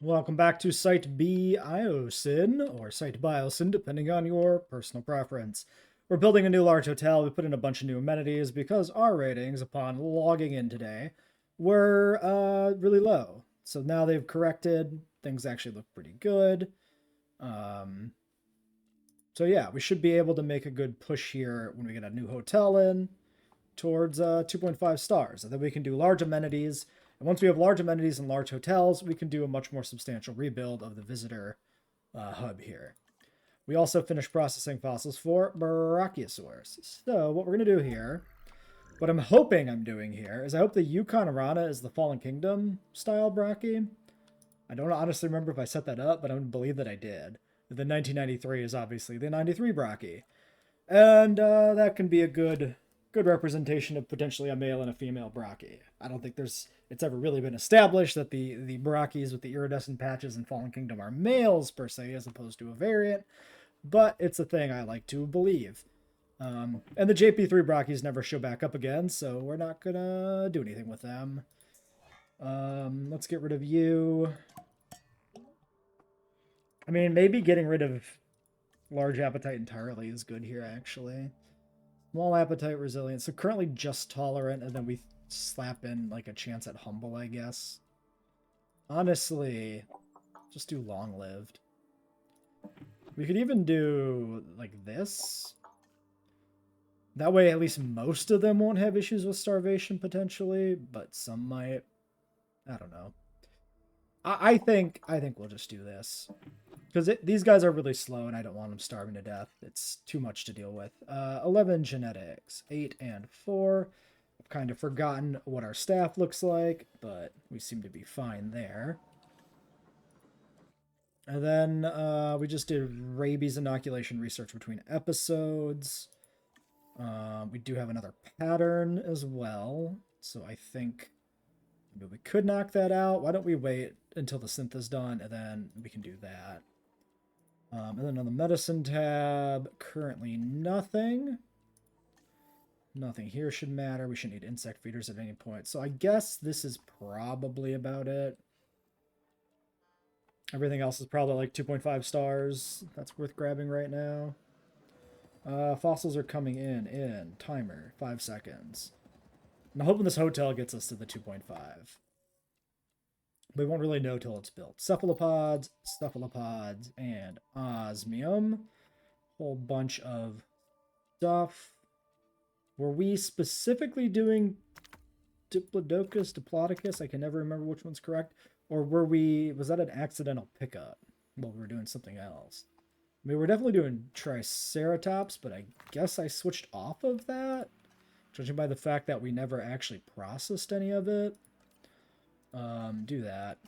Welcome back to Site B-iosyn, or Site B-iosyn, depending on your personal preference. We're building a new large hotel. We put in a bunch of new amenities because our ratings, upon logging in today, were really low. So now they've corrected. Things actually look pretty good. Um, so yeah, we should be able to make a good push here when we get a new hotel in towards 2.5 stars. And then we can do large amenities. And once we have large amenities and large hotels, we can do a much more substantial rebuild of the visitor hub here. We also finished processing fossils for Brachiosaurus. So what we're going to do here, what I'm hoping I'm doing here, is I hope the Yukon Rana is the Fallen Kingdom style Brachie. I don't honestly remember if I set that up, but I believe that I did. The 1993 is obviously the 93 Brachie. And that can be a good representation of potentially a male and a female Brachie. I don't think it's ever really been established that the Brachies with the iridescent patches in Fallen Kingdom are males per se, as opposed to a variant, but it's a thing I like to believe. And the JP3 Brachies never show back up again, so we're not gonna do anything with them. Let's get rid of you. I mean, maybe getting rid of large appetite entirely is good here, actually. Small appetite, resilience. So currently just tolerant, and then we slap in like a chance at humble, I guess. Honestly, just do long-lived. We could even do like this. That way at least most of them won't have issues with starvation potentially, but some might. I don't know. I think we'll just do this. Because these guys are really slow and I don't want them starving to death. It's too much to deal with. 11 genetics. 8 and 4. I've kind of forgotten what our staff looks like, but we seem to be fine there. And then we just did rabies inoculation research between episodes. We do have another pattern as well. So I think maybe we could knock that out. Why don't we wait until the synth is done and then we can do that. And then on the medicine tab, currently nothing. Nothing here should matter. We shouldn't need insect feeders at any point. So I guess this is probably about it. Everything else is probably like 2.5 stars. That's worth grabbing right now. Fossils are coming in. Timer, 5 seconds. I'm hoping this hotel gets us to the 2.5. We won't really know till it's built. Cephalopods, and osmium. Whole bunch of stuff. Were we specifically doing Diplodocus? I can never remember which one's correct. Or was that an accidental pickup? Well, we were doing something else. I mean, we're definitely doing Triceratops, but I guess I switched off of that. Judging by the fact that we never actually processed any of it. Do that.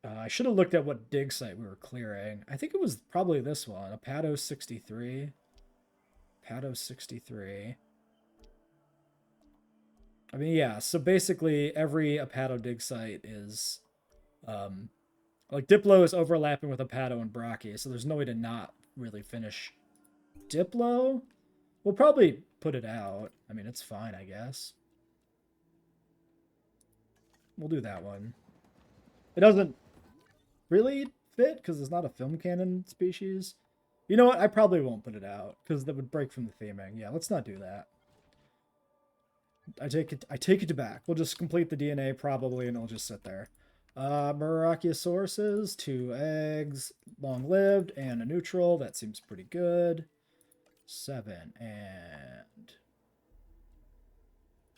I should have looked at what dig site we were clearing. I think it was probably this one, Apato 63. Apato 63. I mean, yeah, so basically every Apato dig site is, like Diplo is overlapping with Apato and Brachii, so there's no way to not really finish Diplo. We'll probably put it out. I mean, it's fine, I guess. We'll do that one. It doesn't really fit because it's not a film canon species. You know what? I probably won't put it out because that would break from the theming. Yeah, let's not do that. I take it back. We'll just complete the DNA probably and it'll just sit there. Brachiosaurus, 2 eggs, long-lived, and a neutral. That seems pretty good. 7 and...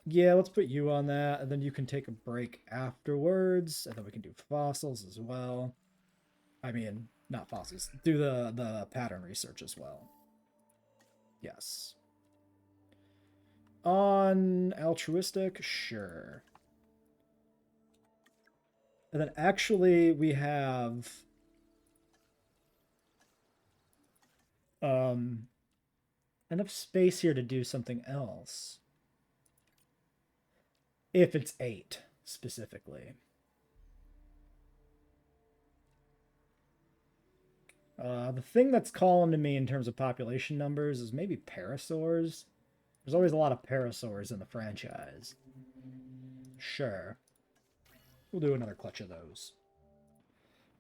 Yeah, let's put you on that, and then you can take a break afterwards, and then we can do fossils as well. I mean, not fossils. Do the pattern research as well. Yes. On altruistic, sure. And then actually we have enough space here to do something else. If it's 8, specifically. The thing that's calling to me in terms of population numbers is maybe parasaurs. There's always a lot of parasaurs in the franchise. Sure. We'll do another clutch of those.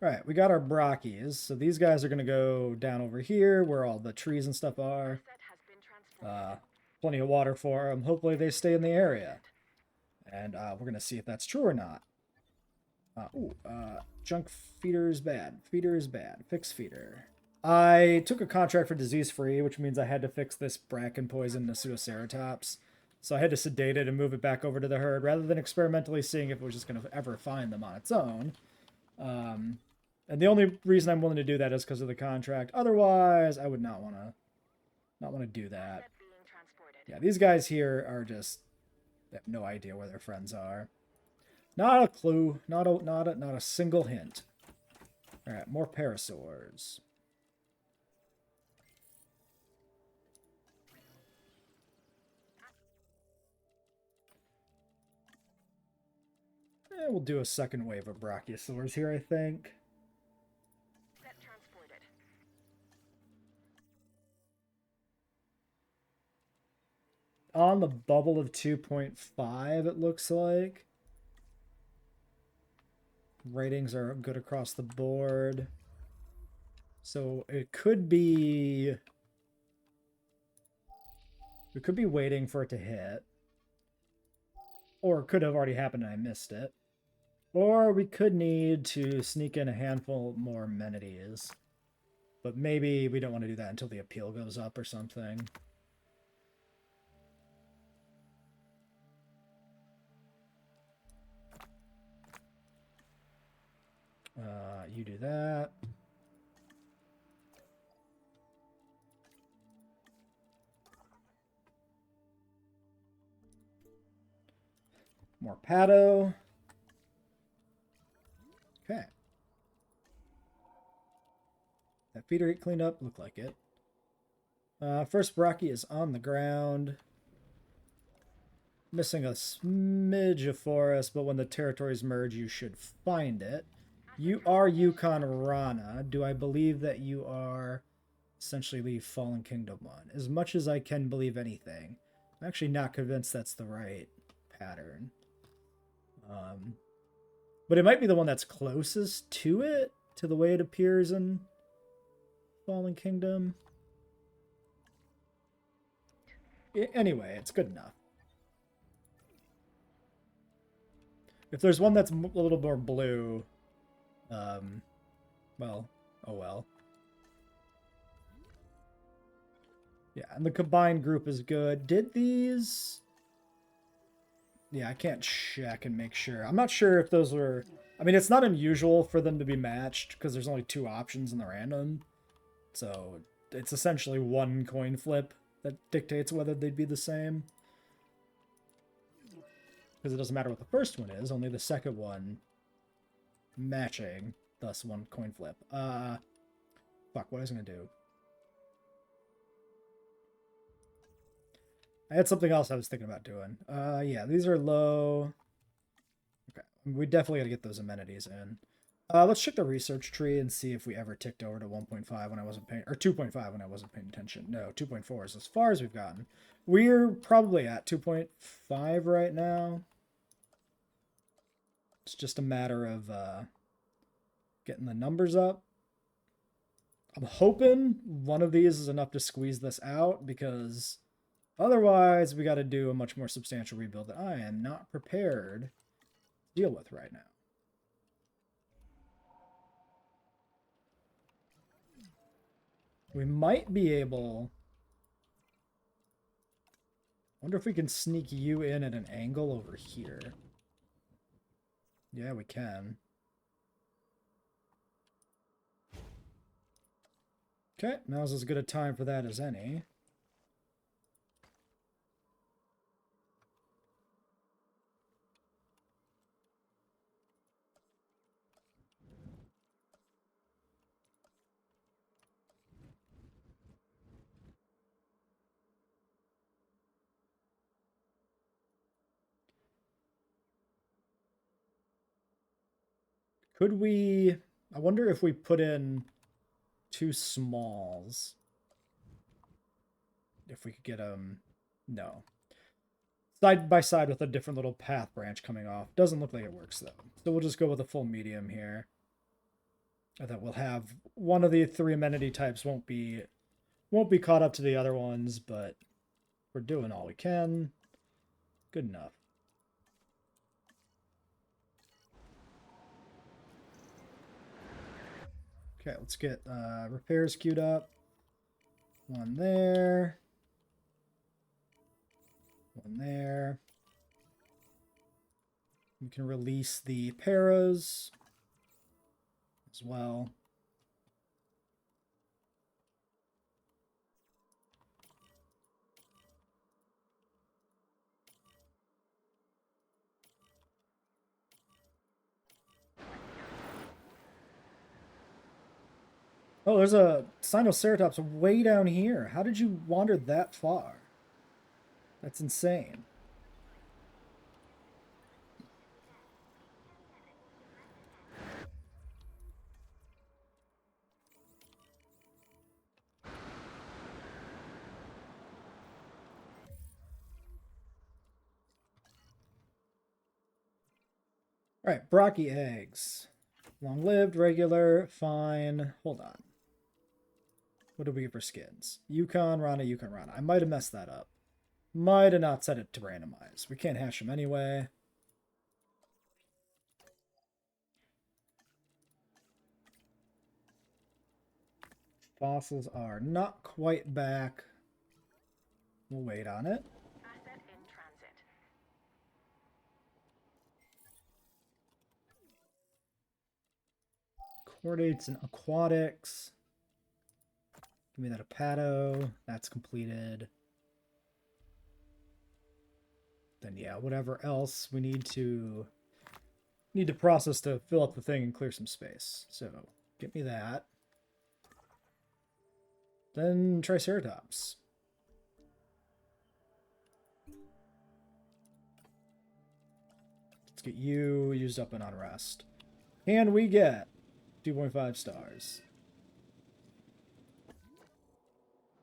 Alright, we got our brachis. So these guys are going to go down over here where all the trees and stuff are. Plenty of water for them. Hopefully they stay in the area. And we're going to see if that's true or not. Junk feeder is bad. Feeder is bad. Fix feeder. I took a contract for disease-free, which means I had to fix this bracken poison to Pseudoceratops. So I had to sedate it and move it back over to the herd, rather than experimentally seeing if it was just going to ever find them on its own. And the only reason I'm willing to do that is because of the contract. Otherwise, I would not want to do that. Yeah, these guys here are just, they have no idea where their friends are. Not a clue. Not a single hint. All right, more parasaurs. We'll do a second wave of brachiosaurs here, I think. On the bubble of 2.5, it looks like. Ratings are good across the board. So it could be... We could be waiting for it to hit. Or it could have already happened and I missed it. Or we could need to sneak in a handful more amenities. But maybe we don't want to do that until the appeal goes up or something. You do that. More Pato. Okay. That feeder get cleaned up? Look like it. First Brachii is on the ground. Missing a smidge of forest, but when the territories merge, you should find it. You are Yukon Rana. Do I believe that you are essentially the Fallen Kingdom one? As much as I can believe anything. I'm actually not convinced that's the right pattern. But it might be the one that's closest to it, to the way it appears in Fallen Kingdom. Anyway, it's good enough. If there's one that's a little more blue, well, oh well. Yeah, and the combined group is good. Did these... Yeah, I can't check and make sure. I'm not sure if those were... I mean, it's not unusual for them to be matched, because there's only 2 options in the random. So, it's essentially one coin flip that dictates whether they'd be the same. Because it doesn't matter what the first one is, only the second one matching, thus one coin flip. Fuck, what was I going to do? I had something else I was thinking about doing. Yeah, these are low. Okay, we definitely got to get those amenities in. Let's check the research tree and see if we ever ticked over to 1.5 when I wasn't paying, or 2.5 when I wasn't paying attention. No, 2.4 is as far as we've gotten. We're probably at 2.5 right now. It's just a matter of getting the numbers up. I'm hoping one of these is enough to squeeze this out, because otherwise we got to do a much more substantial rebuild that I am not prepared to deal with right now. We might be able... I wonder if we can sneak you in at an angle over here. Yeah, we can. Okay, now's as good a time for that as any. Could we... I wonder if we put in 2 smalls. If we could get them... No. Side by side with a different little path branch coming off. Doesn't look like it works, though. So we'll just go with a full medium here. that we'll have one of the 3 amenity types won't be caught up to the other ones, but we're doing all we can. Good enough. Okay, let's get repairs queued up. One there. One there. We can release the paras as well. Oh, there's a Sinoceratops way down here. How did you wander that far? That's insane. All right, Brocky eggs. Long-lived, regular, fine. Hold on. What do we get for skins? Yukon, Rana, Yukon, Rana. I might have messed that up. Might have not set it to randomize. We can't hash them anyway. Fossils are not quite back. We'll wait on it. Asset in transit. Chordates and aquatics. Give me that Apato. That's completed. Then yeah, whatever else we need to process to fill up the thing and clear some space. So get me that. Then Triceratops. Let's get you used up in unrest. And we get 2.5 stars.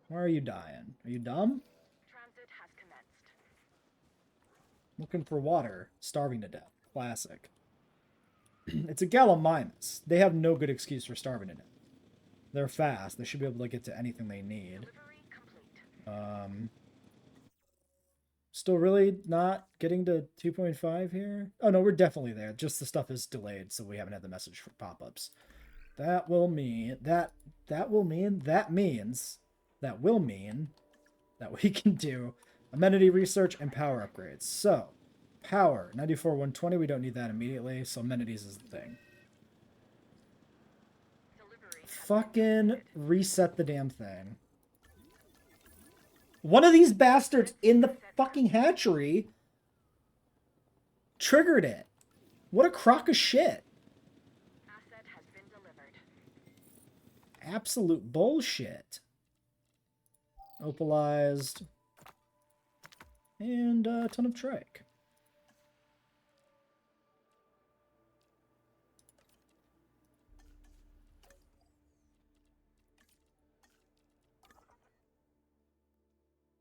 Why are you dying? Are you dumb? Transit has commenced. Looking for water. Starving to death. Classic. It's a Gallimimus. They have no good excuse for starving to death. They're fast. They should be able to get to anything they need. Delivery complete. Still really not getting to 2.5 here? Oh no, we're definitely there. Just the stuff is delayed, so we haven't had the message for pop-ups. That will mean that we can do amenity research and power upgrades. So, power 94 120. We don't need that immediately, so amenities is the thing. Fucking reset the damn thing. One of these bastards in the fucking hatchery triggered it. What a crock of shit. Asset has been delivered. Absolute bullshit. Opalized. And a ton of trike.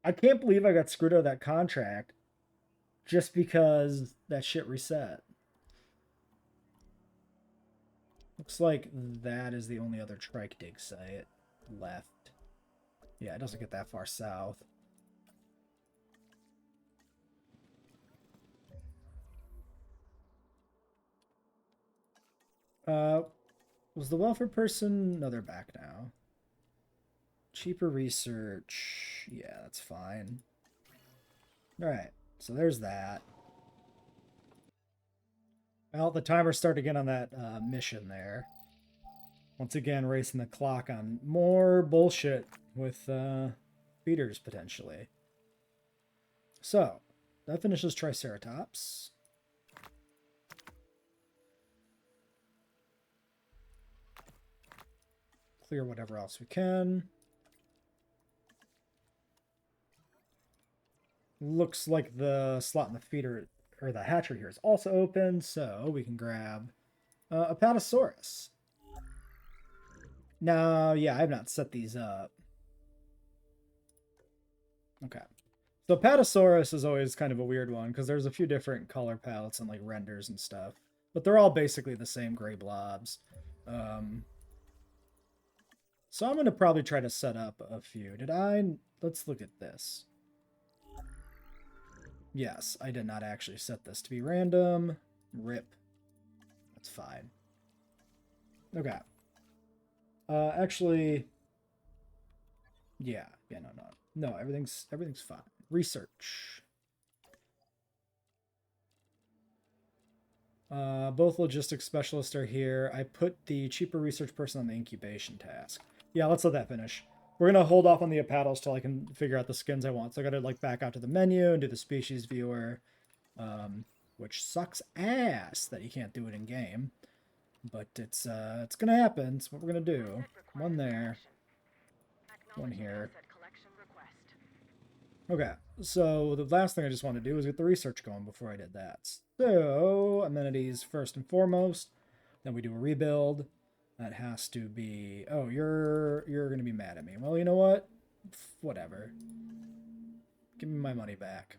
I can't believe I got screwed out of that contract just because that shit reset. Looks like that is the only other trike dig site left. Yeah, it doesn't get that far south. Was the welfare person? No, they're back now. Cheaper research. Yeah, that's fine. Alright, so there's that. Well, the timer's starting again on that mission there. Once again, racing the clock on more bullshit with feeders, potentially. So, that finishes Triceratops. Clear whatever else we can. Looks like the slot in the feeder, or the hatchery here, is also open, so we can grab Apatosaurus. No, yeah, I have not set these up. Okay. So Apatosaurus is always kind of a weird one, because there's a few different color palettes and like renders and stuff. But they're all basically the same gray blobs. So I'm going to probably try to set up a few. Did I? Let's look at this. Yes, I did not actually set this to be random. Rip. That's fine. Okay. Actually, yeah, no, everything's fine. Research. Both logistics specialists are here. I put the cheaper research person on the incubation task. Yeah, let's let that finish. We're gonna hold off on the apatos till I can figure out the skins I want. So I gotta like back out to the menu and do the species viewer, which sucks ass that you can't do it in game. But it's gonna happen. It's what we're gonna do. One there, one here. Okay, so the last thing I just wanted to do was get the research going before I did that. So, amenities first and foremost. Then we do a rebuild. That has to be... Oh, you're going to be mad at me. Well, you know what? Whatever. Give me my money back.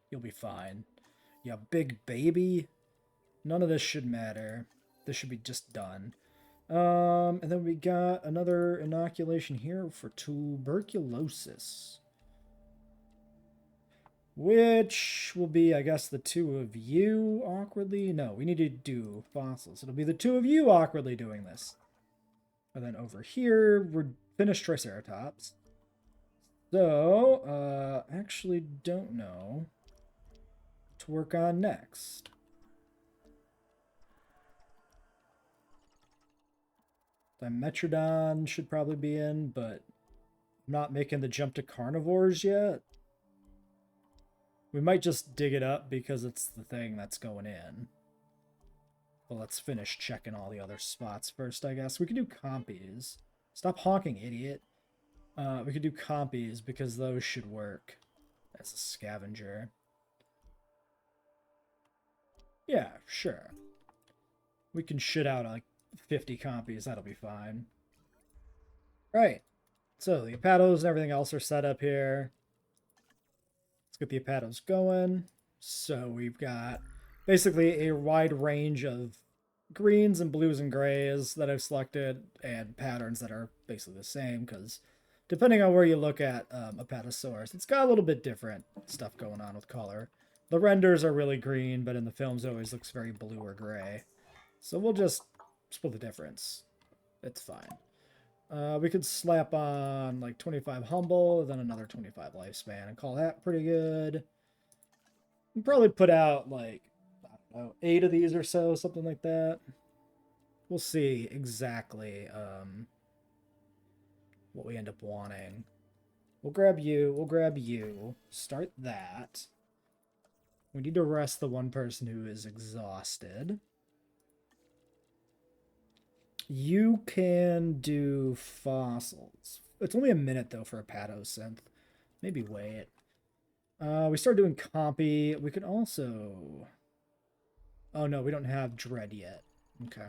You'll be fine. Yeah, big baby. None of this should matter. This should be just done. And then we got another inoculation here for tuberculosis. Which will be, I guess, the two of you awkwardly. No, we need to do fossils. It'll be the two of you awkwardly doing this. And then over here, we're finished Triceratops. So, actually don't know what to work on next. Dimetrodon should probably be in, but I'm not making the jump to carnivores yet. We might just dig it up because it's the thing that's going in. Well, let's finish checking all the other spots first, I guess. We could do compies. Stop honking, idiot. We could do compies because those should work as a scavenger. Yeah, sure. We can shit out like 50 compies. That'll be fine. Right. So the apatos and everything else are set up here. Let's get the apatos going. So we've got basically a wide range of greens and blues and grays that I've selected and patterns that are basically the same because depending on where you look at Apatosaurus, it's got a little bit different stuff going on with color. The renders are really green, but in the films it always looks very blue or gray. So we'll just split the difference. It's fine. We could slap on like 25 humble, then another 25 lifespan, and call that pretty good. We'll probably put out like, I don't know, 8 of these or so, something like that. We'll see exactly what we end up wanting. We'll grab you, start that. We need to rest the one person who is exhausted. You can do fossils. It's only a minute, though, for a patosynth. Maybe wait. We start doing compy. We could also... Oh, no, we don't have dread yet. Okay.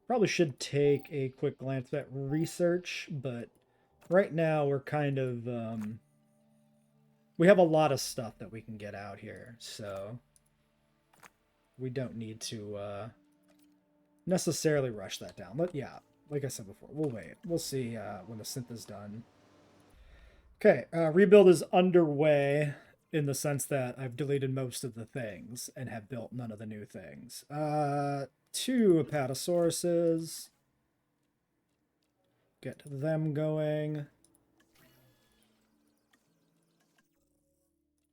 Probably should take a quick glance at research, but right now we're kind of... we have a lot of stuff that we can get out here, so we don't need to necessarily rush that down. But yeah, like I said before, we'll wait. We'll see when the synth is done. Okay, rebuild is underway in the sense that I've deleted most of the things and have built none of the new things. 2 Apatosauruses. Get them going.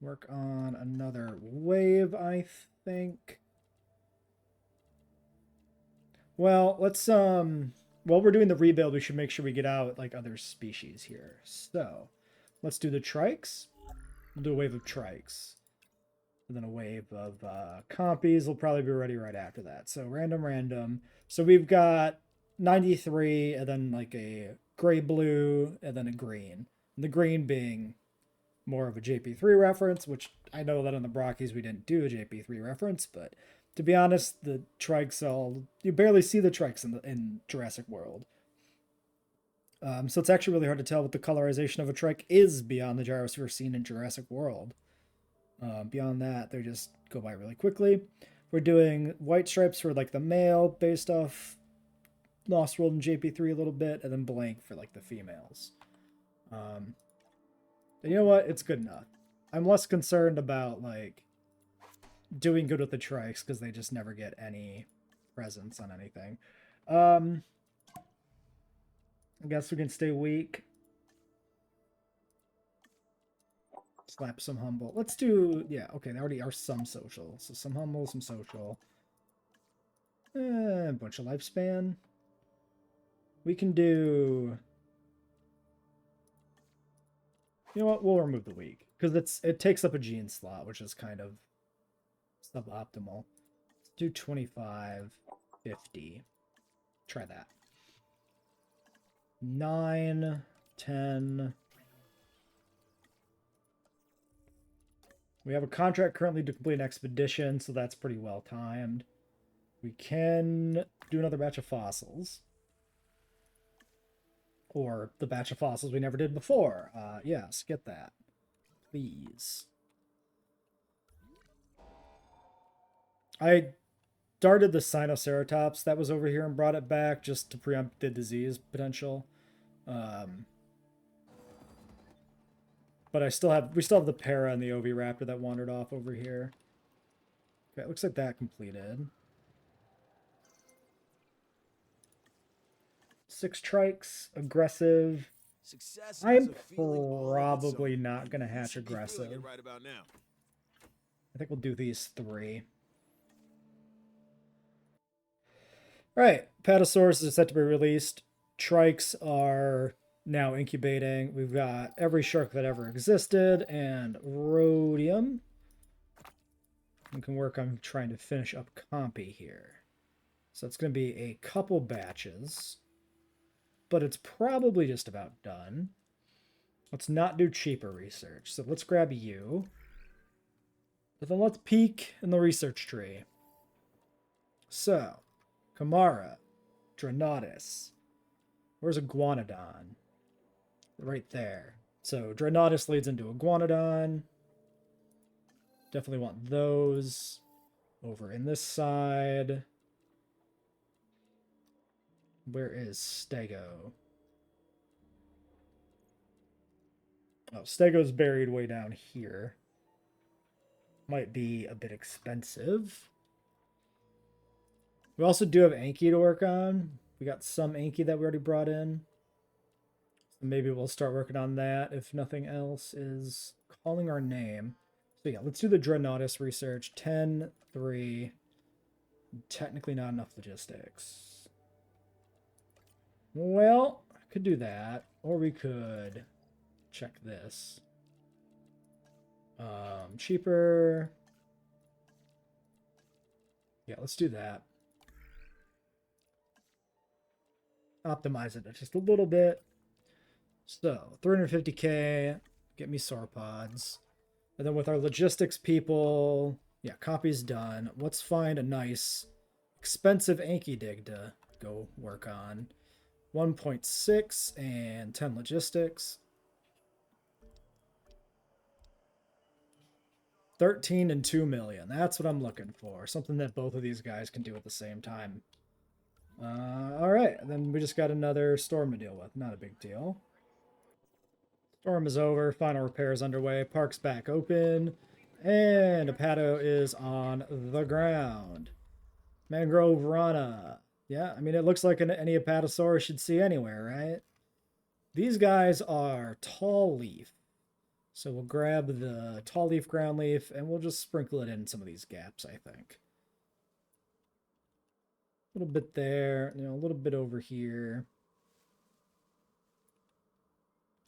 Work on another wave, I think. Well, let's while we're doing the rebuild, we should make sure we get out like other species here. So, let's do the trikes. We'll do a wave of trikes. And then a wave of compies will probably be ready right after that. So, random. So, we've got 93 and then like a gray-blue and then a green. And the green being more of a JP3 reference, which I know that on the Brockies we didn't do a JP3 reference, but to be honest, the trikes you barely see the trikes in Jurassic World. So it's actually really hard to tell what the colorization of a trike is beyond the gyrosphere seen in Jurassic World. Beyond that, they just go by really quickly. We're doing white stripes for like the male based off Lost World and JP3 a little bit, and then blank for like the females. And you know what? It's good enough. I'm less concerned about like doing good with the trikes because they just never get any presence on anything. I guess we can stay weak. Slap some humble. Let's do, yeah, okay, they already are some social. So some humble, some social. A bunch of lifespan. We can do... You know what? We'll remove the weak. Because it takes up a gene slot, which is kind of suboptimal. Let's do 25, 50. Try that. 9, 10... We have a contract currently to complete an expedition, so that's pretty well timed. We can do another batch of fossils. Or the batch of fossils we never did before. Yes, get that. Please. I darted the Sinoceratops that was over here and brought it back just to preempt the disease potential. But we still have the Para and the Oviraptor that wandered off over here. Okay, it looks like that completed. 6 trikes, aggressive. I'm probably not going to hatch aggressive. Right about now. I think we'll do these 3. Alright, Patasaurus is set to be released. Trikes are now incubating. We've got every shark that ever existed and rhodium. We can work on trying to finish up Compy here. So it's going to be a couple batches, but it's probably just about done. Let's not do cheaper research. So let's grab you. But then let's peek in the research tree. So, Kamara, Drenatus. Where's Iguanodon? Right there. So Drenatus leads into Iguanodon. Definitely want those. Over in this side. Where is Stego? Oh, Stego's buried way down here. Might be a bit expensive. We also do have Anki to work on. We got some Anki that we already brought in. So maybe we'll start working on that if nothing else is calling our name. So yeah, let's do the Drenatus research. 10, 3. Technically not enough logistics. Well, I could do that. Or we could check this. Cheaper. Yeah, let's do that. Optimize it just a little bit. So 350k, get me sauropods. And then with our logistics people, yeah, copy's done. Let's find a nice expensive Anki dig to go work on. 1.6 and 10 logistics. 13 and 2 million. That's what I'm looking for. Something that both of these guys can do at the same time. Alright, then we just got another storm to deal with. Not a big deal. Storm is over. Final repairs underway. Park's back open. And Apato is on the ground. Mangrove Rana. Yeah, I mean, it looks like any Apatosaurus should see anywhere, right? These guys are tall leaf. So we'll grab the tall leaf, ground leaf, and we'll just sprinkle it in some of these gaps, I think. A little bit there, you know, a little bit over here.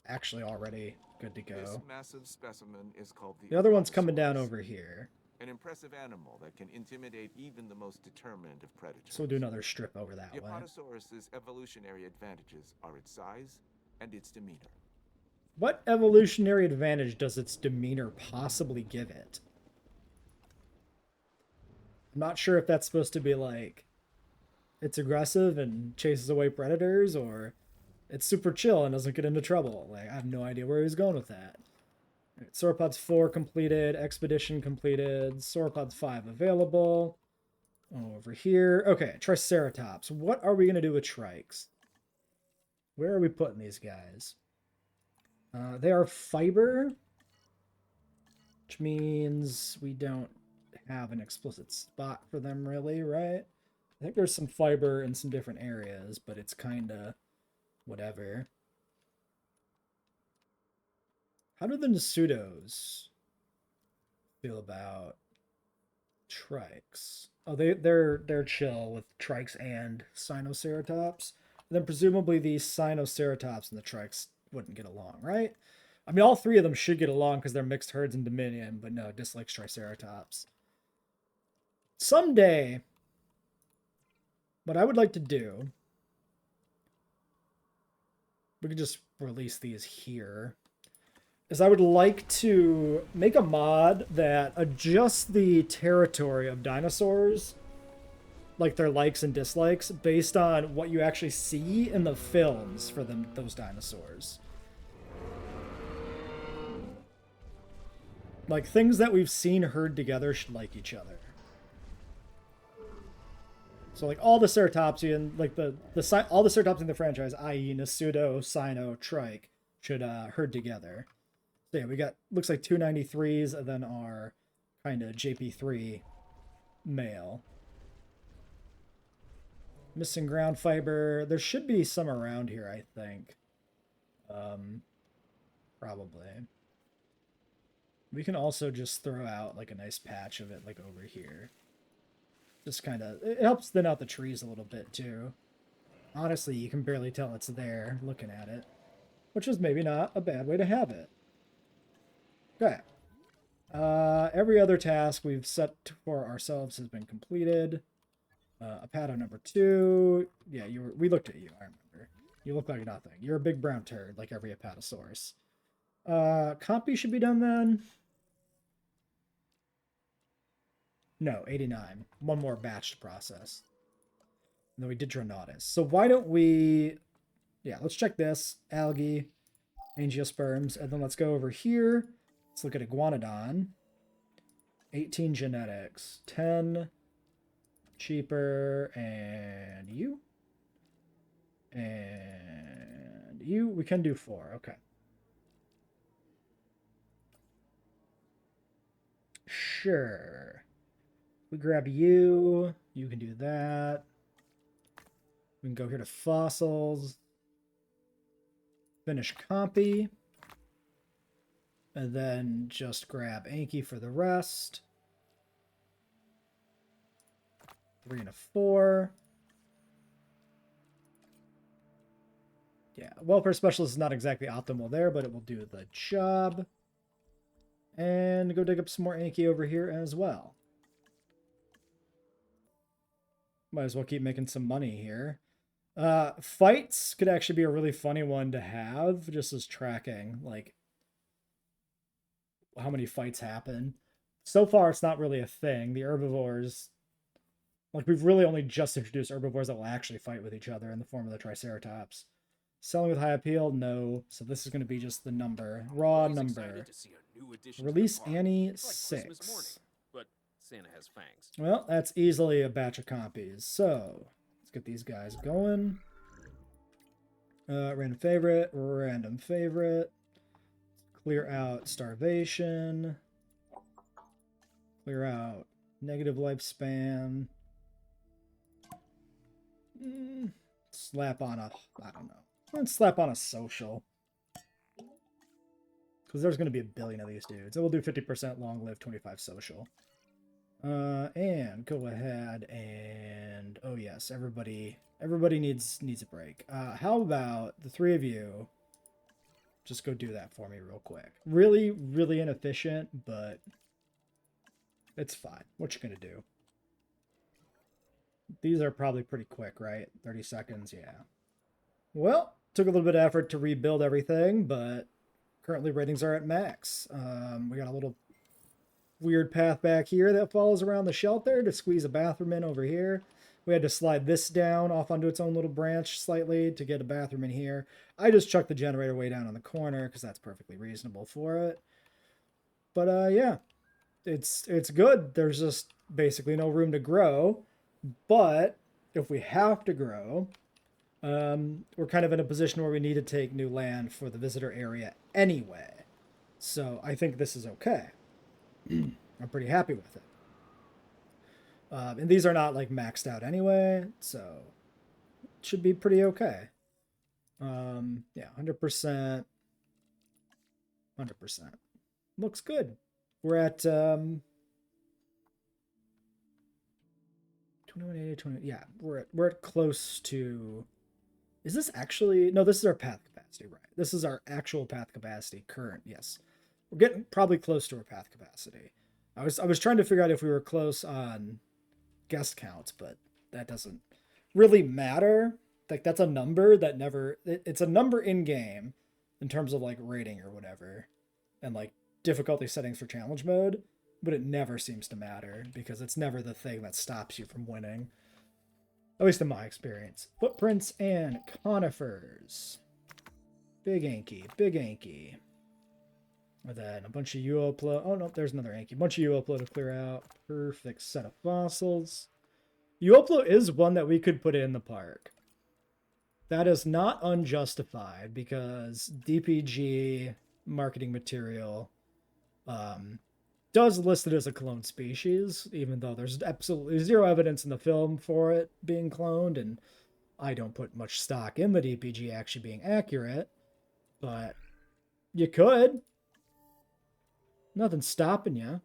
Actually already good to go. This massive specimen is called The other one's coming down Apatosaurus, over here. an impressive animal that can intimidate even the most determined of predators. So we'll do another strip over that The way. Apatosaurus's evolutionary advantages are its size and its demeanor. What evolutionary advantage does its demeanor possibly give it? I'm not sure if that's supposed to be like it's aggressive and chases away predators, or it's super chill and doesn't get into trouble. Like, I have no idea where he's going with that. Right, Sauropods 4 completed, Expedition completed, Sauropods 5 available. Over here. Okay, Triceratops. What are we going to do with trikes? Where are we putting these guys? They are fiber, which means we don't have an explicit spot for them really, right? I think there's some fiber in some different areas, but it's kind of whatever. How do the Nasudos feel about trikes? Oh, they're chill with trikes and Sinoceratops. And then presumably the Sinoceratops and the trikes wouldn't get along, right? I mean, all three of them should get along because they're mixed herds in Dominion, but no, dislikes Triceratops. Someday, what I would like to do, we could just release these here, is I would like to make a mod that adjusts the territory of dinosaurs, like their likes and dislikes, based on what you actually see in the films for those dinosaurs. Like, things that we've seen herd together should like each other. So, like, all the Ceratopsian, like, all the Ceratopsian in the franchise, i.e. Nasudo, Sino, Trike, should herd together. So, yeah, we got, looks like 293s, and then our kind of JP3 male. Missing ground fiber. There should be some around here, I think. Probably. We can also just throw out like a nice patch of it like over here. Just kind of, it helps thin out the trees a little bit too. Honestly, you can barely tell it's there looking at it, which is maybe not a bad way to have it. Okay. Every other task we've set for ourselves has been completed. Apato number 2. Yeah, we looked at you, I remember. You look like nothing. You're a big brown turd, like every Apatosaurus. Compy should be done then. No, 89. One more batch to process. And then we did Dronotus. So why don't we... Yeah, let's check this. Algae, angiosperms, and then let's go over here. Let's look at Iguanodon. 18 genetics. 10... cheaper, and you? And you? We can do 4, okay. Sure. We grab you. You can do that. We can go here to fossils. Finish Compy. And then just grab Anki for the rest. 3 and a 4. Yeah, welfare specialist is not exactly optimal there, but it will do the job. And go dig up some more Anki over here as well. Might as well keep making some money here. Fights could actually be a really funny one to have, just as tracking, like, how many fights happen. So far, it's not really a thing. The herbivores... Like, we've really only just introduced herbivores that will actually fight with each other in the form of the Triceratops. Selling with high appeal? No. So this is going to be just the number. Raw number. Release Annie 6. But Santa has fangs. Well, that's easily a batch of copies. So, let's get these guys going. Random favorite. Random favorite. Clear out starvation. Clear out negative lifespan. Slap on a, I don't know. Let's slap on a social. Because there's going to be a billion of these dudes. It will do 50% long live, 25 social. And go ahead and, oh yes, everybody needs a break. How about the 3 of you just go do that for me real quick? Really, really inefficient, but it's fine. What you gonna do? These are probably pretty quick, right? 30 seconds, yeah. Well, took a little bit of effort to rebuild everything, but currently ratings are at max. We got a little weird path back here that follows around the shelter to squeeze a bathroom in over here. We had to slide this down off onto its own little branch slightly to get a bathroom in here. I just chucked the generator way down on the corner because that's perfectly reasonable for it. But yeah, it's good. There's just basically no room to grow. But if we have to grow, we're kind of in a position where we need to take new land for the visitor area anyway. So I think this is okay. I'm pretty happy with it. And these are not like maxed out anyway, so it should be pretty okay. Yeah, 100%. 100%. Looks good. We're at 2180, 20. Yeah, we're at close to. Is this actually? No, this is our path capacity, right? This is our actual path capacity current. Yes, we're getting probably close to our path capacity. I was trying to figure out if we were close on guest counts, but that doesn't really matter. Like that's a number that never. It's a number in game, in terms of like rating or whatever, and like difficulty settings for challenge mode, but it never seems to matter because it's never the thing that stops you from winning. At least in my experience. Footprints and conifers. Big Anky, big Anky. And then a bunch of Uoplo. Oh no, there's another Anky. A bunch of Uoplo to clear out. Perfect set of fossils. Uoplo is one that we could put in the park. That is not unjustified because DPG marketing material does list it as a cloned species, even though there's absolutely zero evidence in the film for it being cloned, and I don't put much stock in the DPG actually being accurate, but you could. Nothing's stopping you.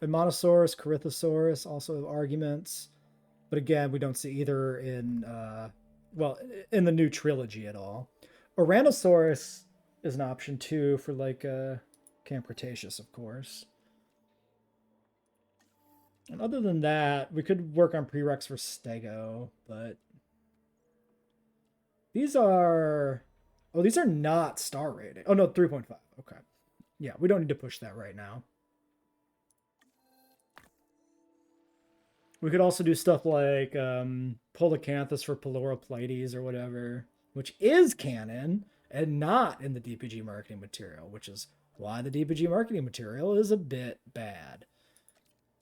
And Monosaurus, Corythosaurus also have arguments, but again, we don't see either in, well, in the new trilogy at all. Oranosaurus is an option too for like Camp Cretaceous, of course. And other than that, we could work on prereqs for Stego, but these are, oh, these are not star rating. Oh no, 3.5. Okay. Yeah, we don't need to push that right now. We could also do stuff like Polacanthus for Peloroplites or whatever, which is canon and not in the DPG marketing material, which is why the DPG marketing material is a bit bad.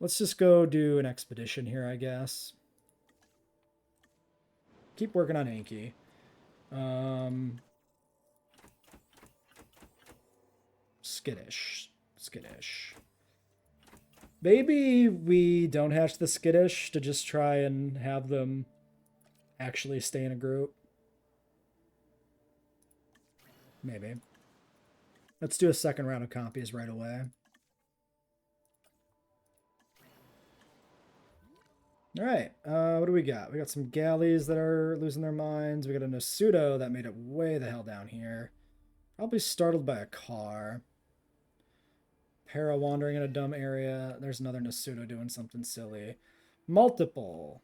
Let's just go do an expedition here, I guess. Keep working on Anky. Skittish. Skittish. Maybe we don't hatch the skittish to just try and have them actually stay in a group. Maybe. Let's do a second round of copies right away. All right, what do we got? We got some galleys that are losing their minds. We got a Nasudo that made it way the hell down here. Probably startled by a car. Para wandering in a dumb area. There's another Nasudo doing something silly. Multiple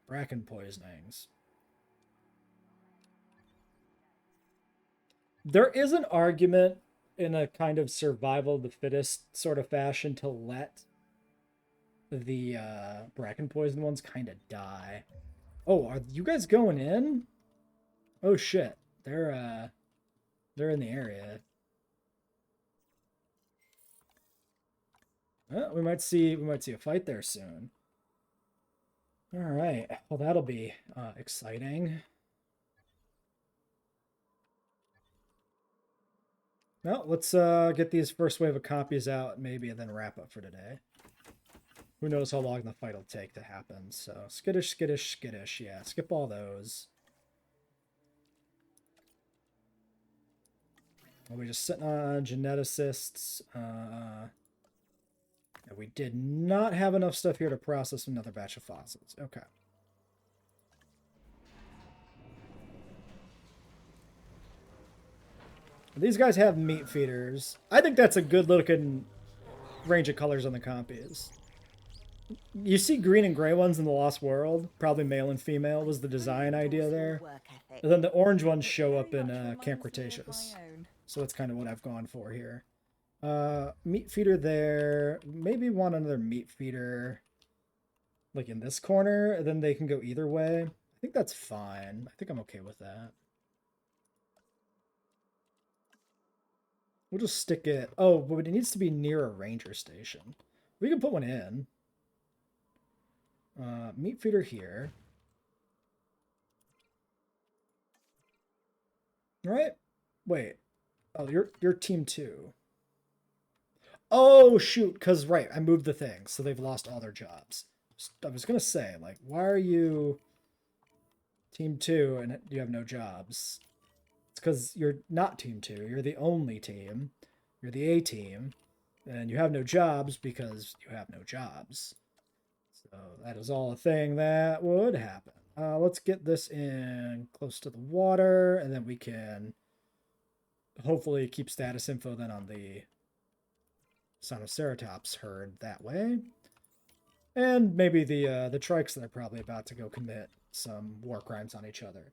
bracken poisonings. There is an argument in a kind of survival of the fittest sort of fashion to let the bracken poison ones kind of die. Oh, are you guys going in? Oh shit. They're in the area. Well, we might see a fight there soon. All right. Well, that'll be exciting. Well, let's get these first wave of copies out maybe and then wrap up for today. Who knows how long the fight will take to happen. So skittish, skittish, skittish. Yeah, skip all those. Well, we just sitting on geneticists. We did not have enough stuff here to process another batch of fossils. Okay. These guys have meat feeders. I think that's a good looking range of colors on the copies. You see green and gray ones in the Lost World. Probably male and female was the design idea there. And then the orange ones show up in Camp Cretaceous. So that's kind of what I've gone for here. Meat feeder there. Maybe want another meat feeder like in this corner. And then they can go either way. I think that's fine. I think I'm okay with that. We'll just stick it. Oh, but it needs to be near a ranger station. We can put one in. Meat feeder here. All right. Wait. Oh, you're team 2. Oh shoot, because right, I moved the thing, so they've lost all their jobs. I was gonna say, like, why are you team 2 and you have no jobs? It's because you're not team 2. You're the only team. You're the A team, and you have no jobs because you have no jobs. So that is all a thing that would happen. Let's get this in close to the water, and then we can hopefully keep status info then on the Sinoceratops herd that way. And maybe the trikes that are probably about to go commit some war crimes on each other.